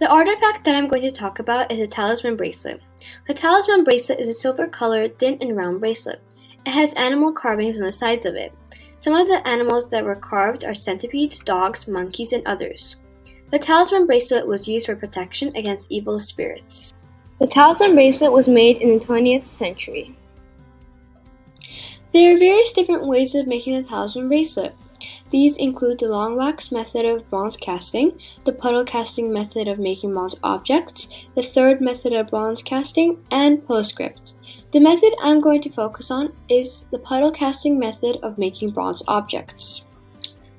The artifact that I'm going to talk about is a talisman bracelet. The talisman bracelet is a silver-colored, thin and round bracelet. It has animal carvings on the sides of it. Some of the animals that were carved are centipedes, dogs, monkeys, and others. The talisman bracelet was used for protection against evil spirits. The talisman bracelet was made in the 20th century. There are various different ways of making the talisman bracelet. These include the long wax method of bronze casting, the puddle casting method of making bronze objects, the third method of bronze casting, and postscript. The method I'm going to focus on is the puddle casting method of making bronze objects.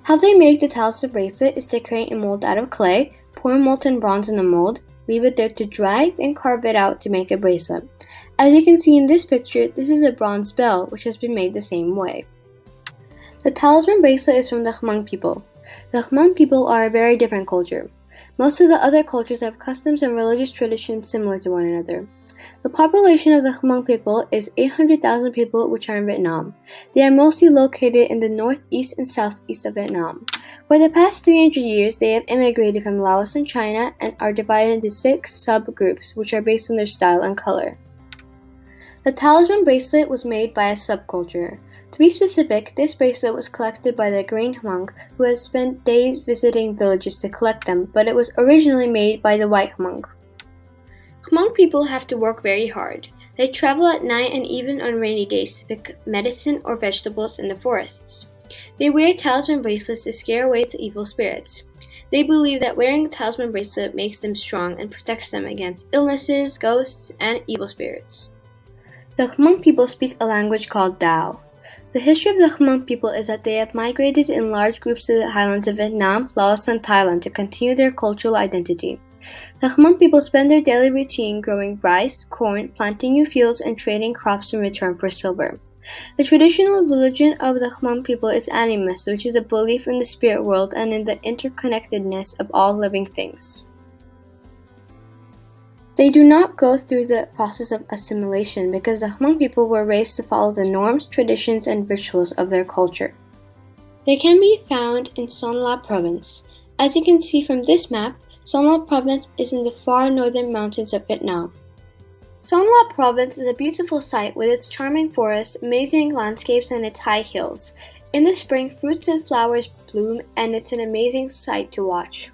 How they make the talisman bracelet is to create a mold out of clay, pour molten bronze in the mold, leave it there to dry, then carve it out to make a bracelet. As you can see in this picture, this is a bronze bell which has been made the same way. The talisman bracelet is from the Hmong people. The Hmong people are a very different culture. Most of the other cultures have customs and religious traditions similar to one another. The population of the Hmong people is 800,000 people, which are in Vietnam. They are mostly located in the northeast and southeast of Vietnam. For the past 300 years, they have immigrated from Laos and China and are divided into 6 subgroups, which are based on their style and color. The talisman bracelet was made by a subculture. To be specific, this bracelet was collected by the Green Hmong, who had spent days visiting villages to collect them, but it was originally made by the White Hmong. Hmong people have to work very hard. They travel at night and even on rainy days to pick medicine or vegetables in the forests. They wear talisman bracelets to scare away the evil spirits. They believe that wearing a talisman bracelet makes them strong and protects them against illnesses, ghosts, and evil spirits. The Hmong people speak a language called Dao. The history of the Hmong people is that they have migrated in large groups to the highlands of Vietnam, Laos, and Thailand to continue their cultural identity. The Hmong people spend their daily routine growing rice, corn, planting new fields, and trading crops in return for silver. The traditional religion of the Hmong people is animism, which is a belief in the spirit world and in the interconnectedness of all living things. They do not go through the process of assimilation because the Hmong people were raised to follow the norms, traditions, and rituals of their culture. They can be found in Son La province. As you can see from this map, Son La province is in the far northern mountains of Vietnam. Son La province is a beautiful site with its charming forests, amazing landscapes, and its high hills. In the spring, fruits and flowers bloom, and it's an amazing sight to watch.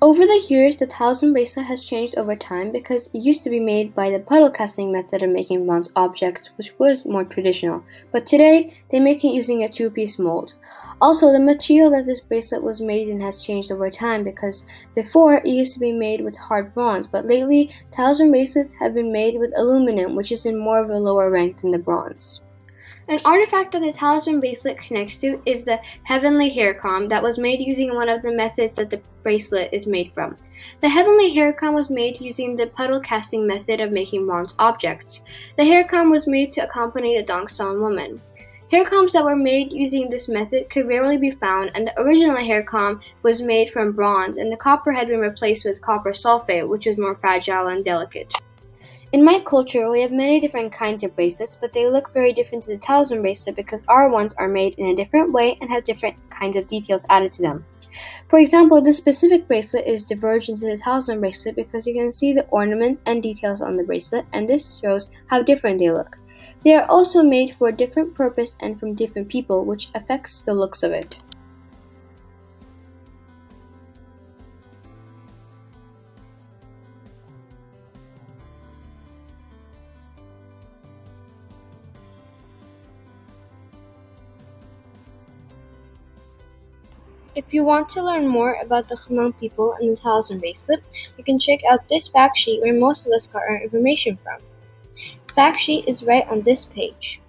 Over the years, the talisman bracelet has changed over time because it used to be made by the puddle casting method of making bronze objects, which was more traditional, but today they make it using a 2-piece mold. Also, the material that this bracelet was made in has changed over time because before it used to be made with hard bronze, but lately talisman bracelets have been made with aluminum, which is in more of a lower rank than the bronze. An artifact that the talisman bracelet connects to is the heavenly hair comb that was made using one of the methods that the bracelet is made from. The heavenly hair comb was made using the puddle casting method of making bronze objects. The hair comb was made to accompany the Dongson woman. Hair combs that were made using this method could rarely be found, and the original hair comb was made from bronze, and the copper had been replaced with copper sulfate, which was more fragile and delicate. In my culture, we have many different kinds of bracelets, but they look very different to the talisman bracelet because our ones are made in a different way and have different kinds of details added to them. For example, this specific bracelet is divergent to the talisman bracelet because you can see the ornaments and details on the bracelet, and this shows how different they look. They are also made for a different purpose and from different people, which affects the looks of it. If you want to learn more about the Hmong people and the talisman bracelet, you can check out this fact sheet where most of us got our information from. The fact sheet is right on this page.